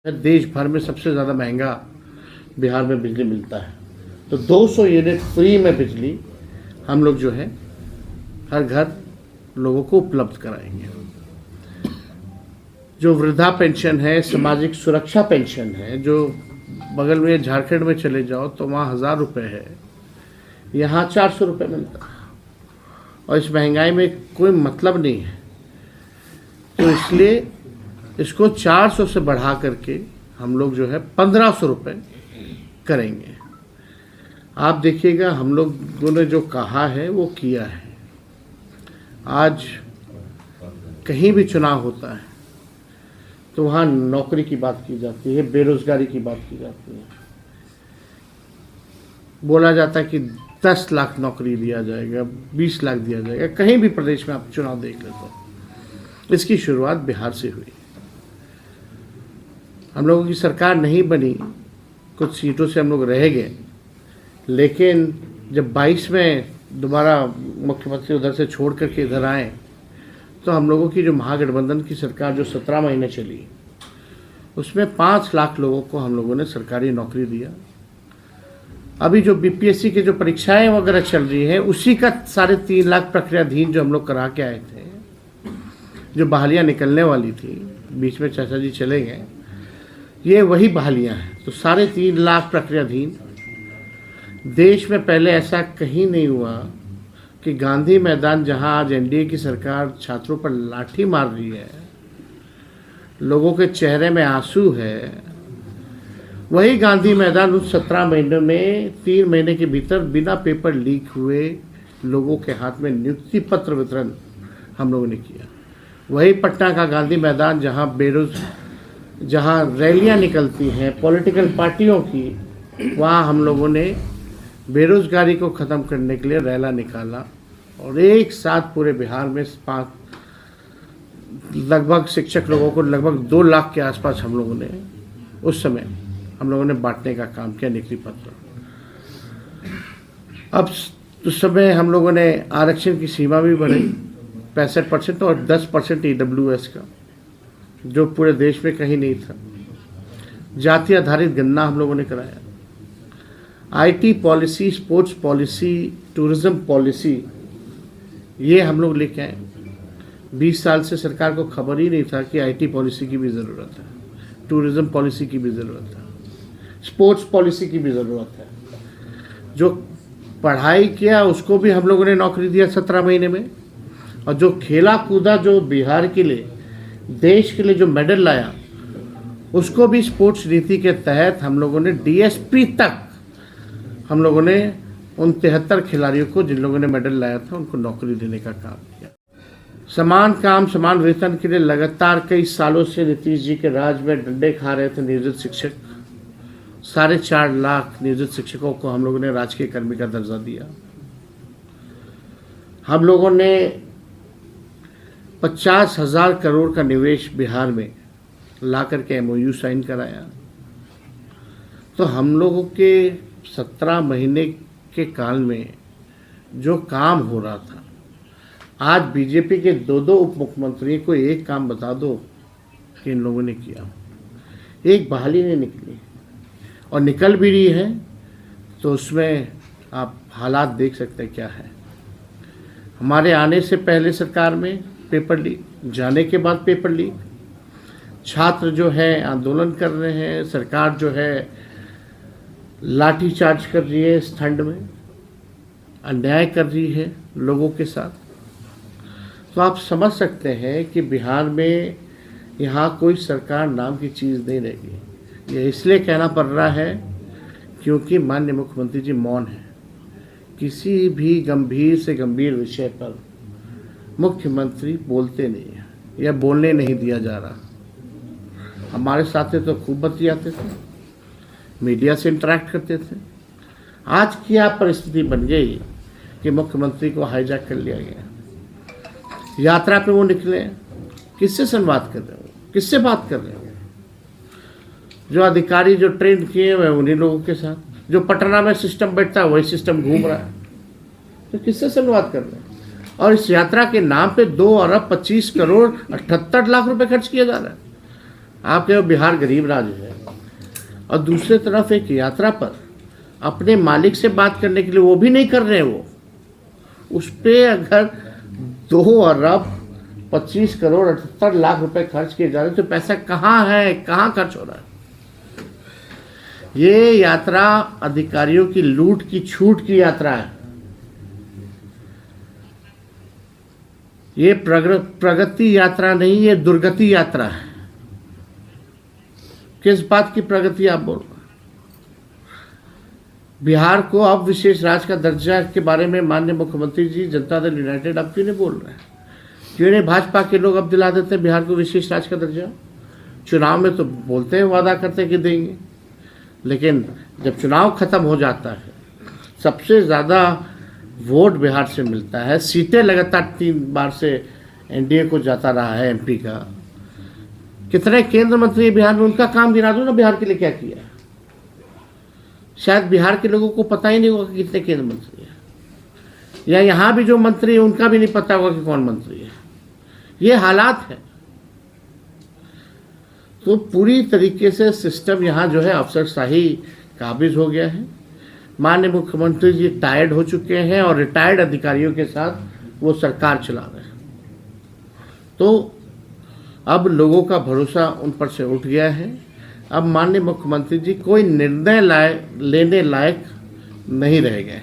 देश भर में सबसे ज़्यादा महंगा बिहार में बिजली मिलता है। तो 200 यूनिट फ्री में बिजली हम लोग जो है हर घर लोगों को उपलब्ध कराएंगे। जो वृद्धा पेंशन है, सामाजिक सुरक्षा पेंशन है, जो बगल में झारखंड में चले जाओ तो वहाँ 1000 रुपये है, यहाँ 400 रुपये मिलता है। और इस महंगाई में कोई मतलब नहीं है, तो इसलिए इसको 400 से बढ़ा करके हम लोग जो है 1500 रुपये करेंगे। आप देखिएगा हम लोगों ने जो कहा है वो किया है। आज कहीं भी चुनाव होता है तो वहाँ नौकरी की बात की जाती है, बेरोजगारी की बात की जाती है। बोला जाता है कि 10 लाख नौकरी दिया जाएगा, 20 लाख दिया जाएगा। कहीं भी प्रदेश में आप चुनाव देख लेते हो। इसकी शुरुआत बिहार से हुई। हम लोगों की सरकार नहीं बनी, कुछ सीटों से हम लोग रह गए, लेकिन जब 22 में दोबारा मुख्यमंत्री उधर से छोड़ करके इधर आए तो हम लोगों की जो महागठबंधन की सरकार जो 17 महीने चली, उसमें 5 लाख लोगों को हम लोगों ने सरकारी नौकरी दिया। अभी जो बीपीएससी की जो परीक्षाएं वगैरह चल रही हैं, उसी का 3.5 लाख प्रक्रियाधीन जो हम लोग करा के आए थे, जो बहालियाँ निकलने वाली थी, बीच में चाचा जी चले गए, ये वही बहालियाँ हैं। तो 3.5 लाख प्रक्रियाधीन। देश में पहले ऐसा कहीं नहीं हुआ कि गांधी मैदान, जहां आज एनडीए की सरकार छात्रों पर लाठी मार रही है, लोगों के चेहरे में आंसू है, वही गांधी मैदान उस 17 महीनों में 3 महीने के भीतर बिना पेपर लीक हुए लोगों के हाथ में नियुक्ति पत्र वितरण हम लोगों ने किया। वही पटना का गांधी मैदान जहाँ रैलियां निकलती हैं पॉलिटिकल पार्टियों की, वहाँ हम लोगों ने बेरोजगारी को ख़त्म करने के लिए रैला निकाला और एक साथ पूरे बिहार में लगभग शिक्षक लोगों को लगभग 2 लाख के आसपास हम लोगों ने उस समय हम लोगों ने बांटने का काम किया, नियुक्ति पत्र। अब उस समय हम लोगों ने आरक्षण की सीमा भी बढ़ाई 65% और 10% EWS का, जो पूरे देश में कहीं नहीं था। जाति आधारित गणना हम लोगों ने कराया। IT policy, sports policy, tourism policy, ये हम लोग लेके आए। 20 साल से सरकार को खबर ही नहीं था कि आईटी पॉलिसी की भी ज़रूरत है, टूरिज्म पॉलिसी की भी ज़रूरत है, स्पोर्ट्स पॉलिसी की भी ज़रूरत है। जो पढ़ाई किया उसको भी हम लोगों ने नौकरी दिया 17 महीने में, और जो खेला कूदा, जो बिहार के लिए, देश के लिए जो मेडल लाया, उसको भी स्पोर्ट्स नीति के तहत हम लोगों ने डीएसपी तक हम लोगों ने उन 73 खिलाड़ियों को, जिन लोगों ने मेडल लाया था, उनको नौकरी देने का काम किया। समान काम समान वेतन के लिए लगातार कई सालों से नीतीश जी के राज में डंडे खा रहे थे नियोजित शिक्षक। 4.5 लाख नियोजित शिक्षकों को हम लोगों ने राजकीय कर्मी का दर्जा दिया। हम लोगों ने 50,000 करोड़ का निवेश बिहार में ला करके MOU साइन कराया। तो हम लोगों के 17 महीने के काल में जो काम हो रहा था, आज बीजेपी के 2 उप मुख्यमंत्री को एक काम बता दो कि इन लोगों ने किया। एक बहाली नहीं निकली, और निकल भी रही है तो उसमें आप हालात देख सकते हैं क्या है। हमारे आने से पहले सरकार में पेपर लीक, जाने के बाद पेपर लीक, छात्र जो है आंदोलन कर रहे हैं, सरकार जो है लाठी चार्ज कर रही है, इस ठंड में अन्याय कर रही है लोगों के साथ। तो आप समझ सकते हैं कि बिहार में यहाँ कोई सरकार नाम की चीज़ नहीं रहेगी। ये इसलिए कहना पड़ रहा है क्योंकि माननीय मुख्यमंत्री जी मौन है। किसी भी गंभीर से गंभीर विषय पर मुख्यमंत्री बोलते नहीं है, या बोलने नहीं दिया जा रहा। हमारे साथ तो खूब बतियाते थे, मीडिया से इंटरेक्ट करते थे। आज क्या परिस्थिति बन गई कि मुख्यमंत्री को हाईजैक कर लिया गया। यात्रा पे वो निकले, किससे संवाद कर रहे हो, किससे बात कर रहे हो? जो अधिकारी जो ट्रेन किए हुए उन्हीं लोगों के साथ, जो पटना में सिस्टम बैठता है वही सिस्टम घूम रहा है। तो किससे संवाद कर रहे हैं? और इस यात्रा के नाम पे 2 अरब 25 करोड़ 78 लाख रुपए खर्च किया जा रहा है। आपके वो बिहार गरीब राज्य है, और दूसरे तरफ एक यात्रा पर अपने मालिक से बात करने के लिए वो भी नहीं कर रहे हैं। वो उस पर अगर 2 अरब 25 करोड़ 78 लाख रुपए खर्च किए जा रहे हैं, तो पैसा कहाँ है, कहाँ खर्च हो रहा है? ये यात्रा अधिकारियों की लूट की छूट की यात्रा है। ये प्रगति यात्रा नहीं, ये दुर्गति यात्रा है। किस बात की प्रगति आप बोल रहे हैं? बिहार को अब विशेष राज्य का दर्जा के बारे में माननीय मुख्यमंत्री जी, जनता दल यूनाइटेड अब क्यों नहीं बोल रहे हैं? क्यों नहीं भाजपा के लोग अब दिला देते हैं बिहार को विशेष राज्य का दर्जा? चुनाव में तो बोलते हैं, वादा करते हैं कि देंगे, लेकिन जब चुनाव खत्म हो जाता है, सबसे ज़्यादा वोट बिहार से मिलता है, सीटें लगातार 3 बार से एनडीए को जाता रहा है एमपी का। कितने केंद्र मंत्री है बिहार में, उनका काम गिना दो ना, बिहार के लिए क्या किया। शायद बिहार के लोगों को पता ही नहीं होगा कि कितने केंद्र मंत्री हैं, या यहाँ भी जो मंत्री है उनका भी नहीं पता होगा कि कौन मंत्री है। ये हालात है। तो पूरी तरीके से सिस्टम यहाँ जो है अफसरशाही काबिज हो गया है। माननीय मुख्यमंत्री जी टायर्ड हो चुके हैं और रिटायर्ड अधिकारियों के साथ वो सरकार चला रहे हैं। तो अब लोगों का भरोसा उन पर से उठ गया है। अब माननीय मुख्यमंत्री जी कोई निर्णय लेने लायक नहीं रह गए।